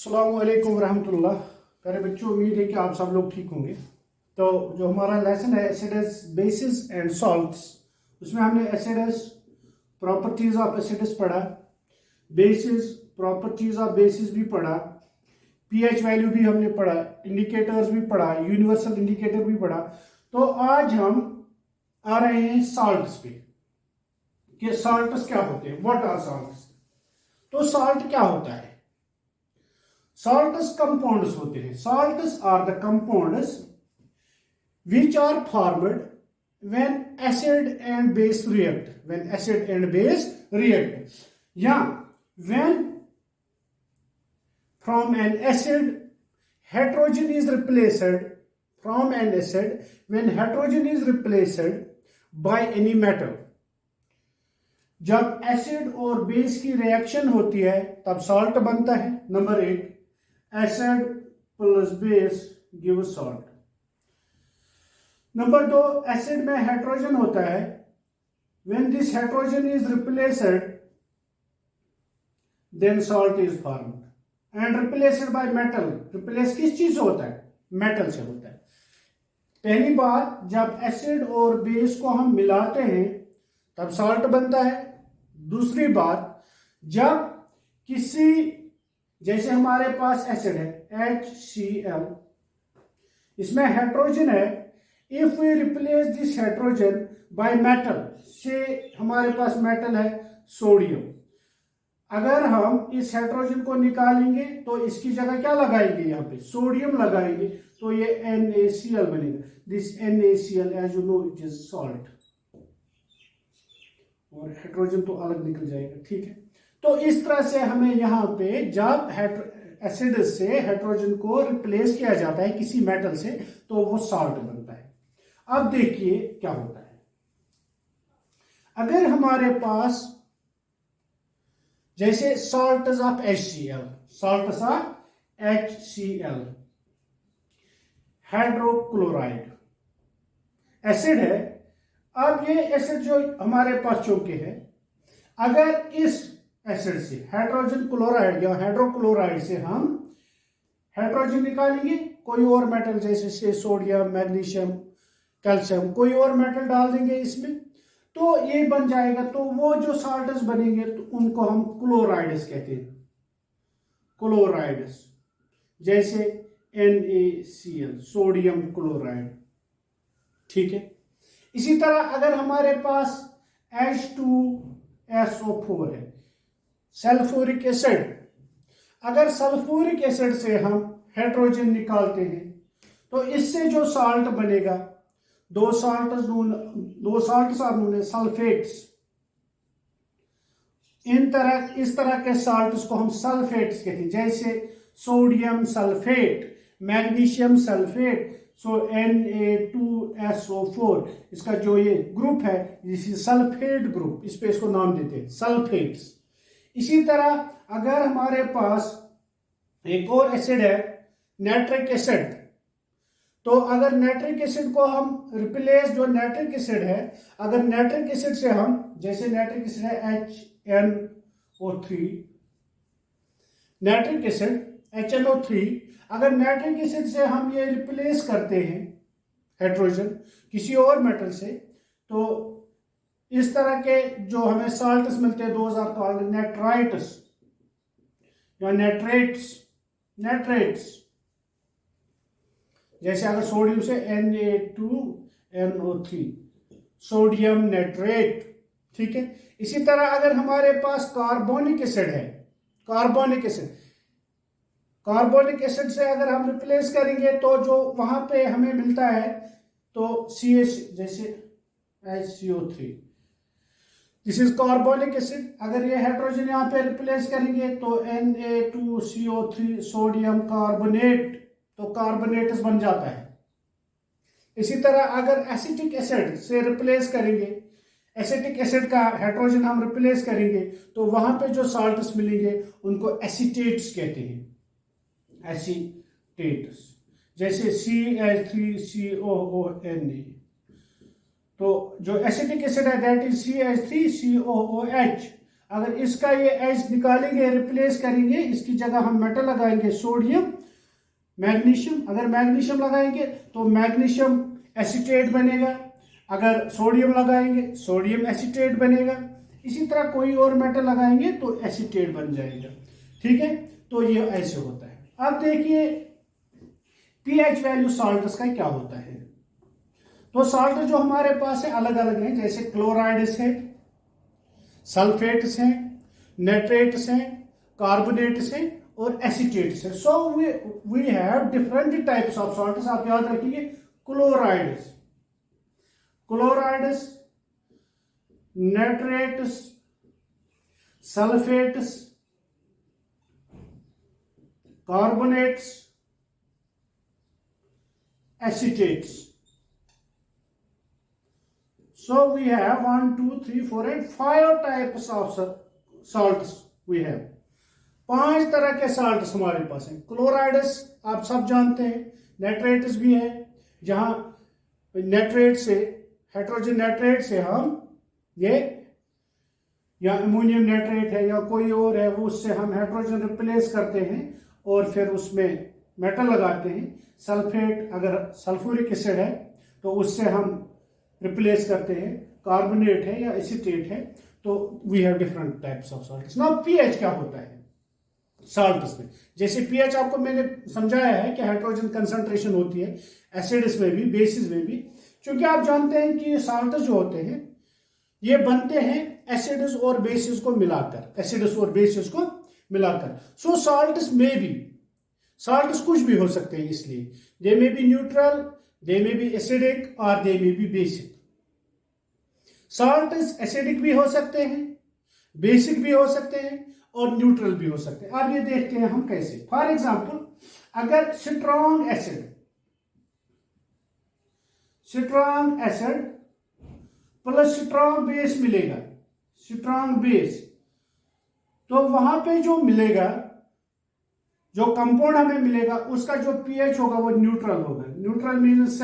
अस्सलाम वालेकुम रहमतुल्लाह। प्यारे बच्चों, उम्मीद है कि आप सब लोग ठीक होंगे। तो जो हमारा लेसन है एसिड्स, बेसिस एंड सॉल्ट्स, उसमें हमने एसिड्स, प्रॉपर्टीज ऑफ एसिड्स पढ़ा, बेसिस, प्रॉपर्टीज ऑफ बेसिस भी पढ़ा, पीएच वैल्यू भी हमने पढ़ा, इंडिकेटर्स भी पढ़ा, यूनिवर्सल इंडिकेटर भी पढ़ा। तो आज हम आ रहे हैं सॉल्ट्स पे कि सॉल्ट्स क्या होते हैं, व्हाट आर सॉल्ट्स। तो सॉल्ट क्या होता है? Salts compounds होते हैं। Salts are the compounds which are formed when acid and base react. When acid and base react, या when from an acid hydrogen is replaced from an acid when hydrogen is replaced by any metal. जब acid और base की reaction होती है तब salt बनता है। Number 1, acid plus base gives salt. Number 2, acid में हाइड्रोजन होता है। when this hydrogen is replaced then salt is formed and replaced by metal. replace किस चीज से होता है? मेटल से होता है। पहली बार जब एसिड और बेस को हम मिलाते हैं तब सॉल्ट बनता है। दूसरी बार जब किसी, जैसे हमारे पास एसिड है HCl, इसमें हाइड्रोजन है। If we replace this hydrogen by metal, से हमारे पास मेटल है सोडियम। अगर हम इस हाइड्रोजन को निकालेंगे तो इसकी जगह क्या लगाएंगे? यहाँ पे सोडियम लगाएंगे तो ये NaCl बनेगा। This NaCl as you know it is salt, और हाइड्रोजन तो अलग निकल जाएगा। ठीक है, तो इस तरह से हमें यहाँ पे जब एसिड से हाइड्रोजन को रिप्लेस किया जाता है किसी मेटल से तो वो सॉल्ट बनता है। अब देखिए क्या होता है। अगर हमारे पास जैसे salts of HCl, hydrochloride acid है। अब ये एसिड जो हमारे पास चौके है, अगर इस एसिड से हाइड्रोजन क्लोराइड या हाइड्रोक्लोराइड से हम हाइड्रोजन निकालेंगे, कोई और मेटल जैसे सोडियम, मैग्नीशियम, कैल्शियम, कोई और मेटल डाल देंगे इसमें तो ये बन जाएगा। तो वो जो सॉल्ट्स बनेंगे तो उनको हम क्लोराइड्स कहते हैं। क्लोराइड्स जैसे NaCl, सोडियम क्लोराइड। ठीक है, इसी तरह अगर हमारे पास H2SO4 है, सल्फ्यूरिक एसिड, अगर सल्फ्यूरिक एसिड से हम हाइड्रोजन निकालते हैं तो इससे जो साल्ट बनेगा, दो salts are known as sulphates. इस तरह के साल्ट्स को हम सल्फेट्स कहते हैं, जैसे सोडियम सल्फेट, मैग्नीशियम सल्फेट। सो Na2SO4, इसका जो ये ग्रुप है जिसे सल्फेट ग्रुप, इस पे इसको नाम देते हैं सल्फेट्स। इसी तरह अगर हमारे पास एक और एसिड है नाइट्रिक एसिड, तो अगर नाइट्रिक एसिड को हम रिप्लेस, जो नाइट्रिक एसिड है, अगर नाइट्रिक एसिड से हम, जैसे नाइट्रिक एसिड है HNO3, नाइट्रिक एसिड HNO3, अगर नाइट्रिक एसिड से हम ये रिप्लेस करते हैं हाइड्रोजन किसी और मेटल से, तो इस तरह के जो हमें साल्ट्स मिलते हैं, दोज आर कॉल्ड नाइट्राइट्स या नाइट्रेट्स। जैसे अगर सोडियम से Na2NO3, सोडियम नाइट्रेट। ठीक है, इसी तरह अगर हमारे पास कार्बोनिक एसिड है, कार्बोनिक एसिड से अगर हम रिप्लेस करेंगे तो जो वहां पे हमें मिलता है तो CH, जैसे HCO3, this is carbonic acid. अगर ये हाइड्रोजन यहाँ पे रिप्लेस करेंगे तो Na2CO3, सोडियम कार्बोनेट, तो कार्बोनेट्स बन जाता है। इसी तरह अगर एसिटिक एसिड से रिप्लेस करेंगे, एसिटिक एसिड का हाइड्रोजन हम रिप्लेस करेंगे तो वहां पे जो साल्ट्स मिलेंगे उनको एसीटेट्स कहते हैं, एसीटेट्स। जैसे CH3COONA, तो जो एसिटिक एसिड है दैट इज CH3COOH। अगर इसका ये एच निकालेंगे, रिप्लेस करेंगे, इसकी जगह हम मेटल लगाएंगे सोडियम मैग्नीशियम। अगर मैग्नीशियम लगाएंगे तो मैग्नीशियम एसीटेट बनेगा, अगर सोडियम लगाएंगे सोडियम एसीटेट बनेगा। इसी तरह कोई और मेटल लगाएंगे तो एसीटेट बन जाएगा। ठीक है, तो ये ऐसे होता है। अब देखिए पीएच वैल्यू सॉल्ट्स का क्या होता है। तो सॉल्ट जो हमारे पास है अलग अलग हैं, जैसे क्लोराइड्स है, सल्फेट्स हैं, नेट्रेट्स हैं, कार्बोनेट्स हैं और एसीटेट्स हैं। So we have different types of salts. आप याद रखिए chlorides, chlorides, nitrates, sulphates, carbonates, acetates. So we have 1, 2, 3, 4 and 5 types of salts we have. 5 तरह के salts हमारे पास हैं। क्लोराइड्स आप सब जानते हैं, नेट्रेट्स भी है, जहां नेट्रेट से हाइड्रोजन नेट्रेट से हम ये या अमोनियम नेट्रेट है या कोई और है, वो उससे हम हाइड्रोजन रिप्लेस करते हैं और फिर उसमें मेटल लगाते हैं। सल्फेट अगर सल्फ्यूरिक एसिड है तो उससे हम रिप्लेस करते हैं। कार्बोनेट है या एसीटेट है, तो we have different types of salts. Now pH क्या होता है सॉल्ट्स में। जैसे पीएच आपको मैंने समझाया है कि हाइड्रोजन कंसंट्रेशन होती है एसिड्स में भी, बेसिस में भी। क्योंकि आप जानते हैं कि सॉल्ट्स जो होते हैं ये बनते हैं एसिड्स और बेसिस को मिलाकर, एसिड्स और बेसिस को मिलाकर। सो सॉल्ट्स में भी, सॉल्ट्स कुछ भी हो सकते हैं, इसलिए they may be neutral, they may be acidic और they may be basic. Salts acidic भी हो सकते हैं, बेसिक भी हो सकते हैं और न्यूट्रल भी हो सकते हैं। अब ये देखते हैं हम कैसे। फॉर एग्जांपल अगर strong acid plus strong base मिलेगा, स्ट्रॉन्ग बेस, तो वहां पे जो मिलेगा, जो कंपाउंड हमें मिलेगा, उसका जो पीएच होगा वो न्यूट्रल होगा। न्यूट्रल मीन्स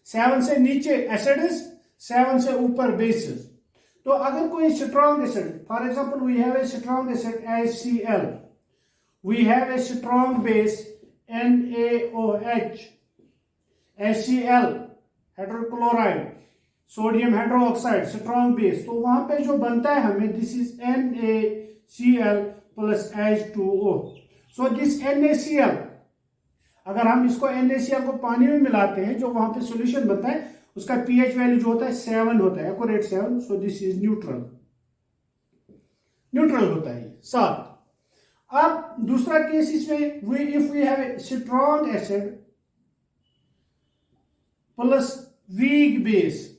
7 से नीचे एसिड्स, 7 से ऊपर बेसिस। तो अगर कोई strong acid, for example we have a strong acid HCl, we have a strong base NaOH, HCl hydrochloride, sodium hydroxide, strong base, तो वहां पे जो बनता है हमें, this is NaCl plus H2O। So this NaCl, अगर हम इसको NaCl को पानी में मिलाते हैं, जो वहां पे सॉल्यूशन बनता है, उसका पीएच वैल्यू जो होता है 7 होता है, accurate 7। So this is neutral, neutral होता है 7। अब दूसरा केस इसमें, if we have a strong acid plus weak base,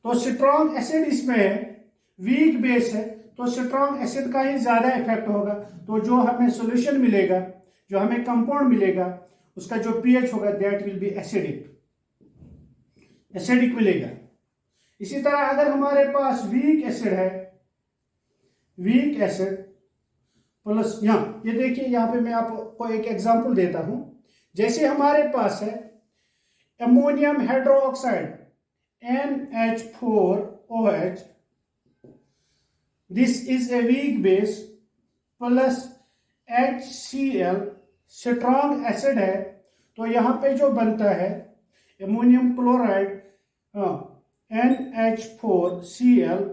तो स्ट्रॉन्ग एसिड इसमें है, वीक बेस है, तो स्ट्रॉन्ग एसिड का ही ज्यादा इफेक्ट होगा। तो जो हमें सॉल्यूशन मिलेगा, जो हमें कंपाउंड मिलेगा, उसका जो पीएच होगा that will be acidic, acidic मिलेगा। इसी तरह अगर हमारे पास वीक एसिड है, वीक एसिड प्लस, यहां ये देखिए, यहां पे मैं आपको एक एग्जांपल देता हूं। जैसे हमारे पास है ammonium hydroxide NH4OH, this is a weak base plus HCl, strong acid है, तो यहां पे जो बनता है ammonium chloride NH4Cl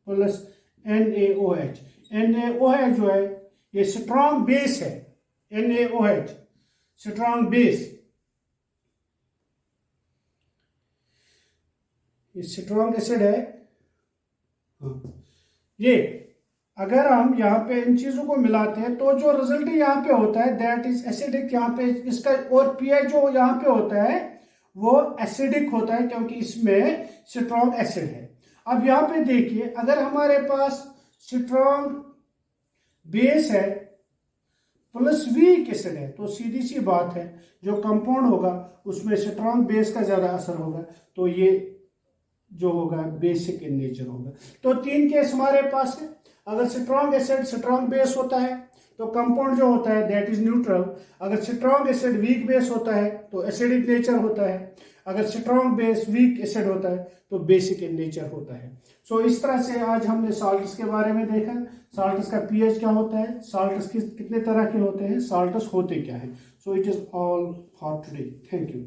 plus NaOH। NaOH जो है ये स्ट्रॉन्ग बेस है, NaOH स्ट्रॉन्ग बेस, ये स्ट्रॉन्ग एसिड है। ये अगर हम यहाँ पे इन चीजों को मिलाते हैं तो जो रिजल्ट यहाँ पे होता है दैट इज एसिडिक। यहाँ पे इसका और पीएच जो यहाँ पे होता है वो एसिडिक होता है, क्योंकि इसमें स्ट्रॉन्ग एसिड है। अब यहाँ पे देखिए, अगर हमारे पास स्ट्रॉन्ग बेस है प्लस वीक एसिड है, तो सीधी सी बात है जो कंपाउंड होगा उसमें स्ट्रॉन्ग बेस का ज्यादा असर होगा, तो ये जो होगा बेसिक इन नेचर होगा। तो 3 केस हमारे पास है। अगर स्ट्रॉन्ग एसिड स्ट्रॉन्ग बेस होता है तो कंपाउंड जो होता है दैट इज न्यूट्रल। अगर स्ट्रॉन्ग एसिड वीक बेस होता है तो एसिडिक नेचर होता है। अगर स्ट्रॉन्ग बेस वीक एसिड होता है तो बेसिक इन नेचर होता है। सो इस तरह से आज हमने सॉल्ट्स के बारे में देखा, सॉल्ट्स का पीएच क्या होता है, सॉल्ट्स कितने तरह के होते हैं, सॉल्ट्स होते क्या है। So it is all for today. Thank you.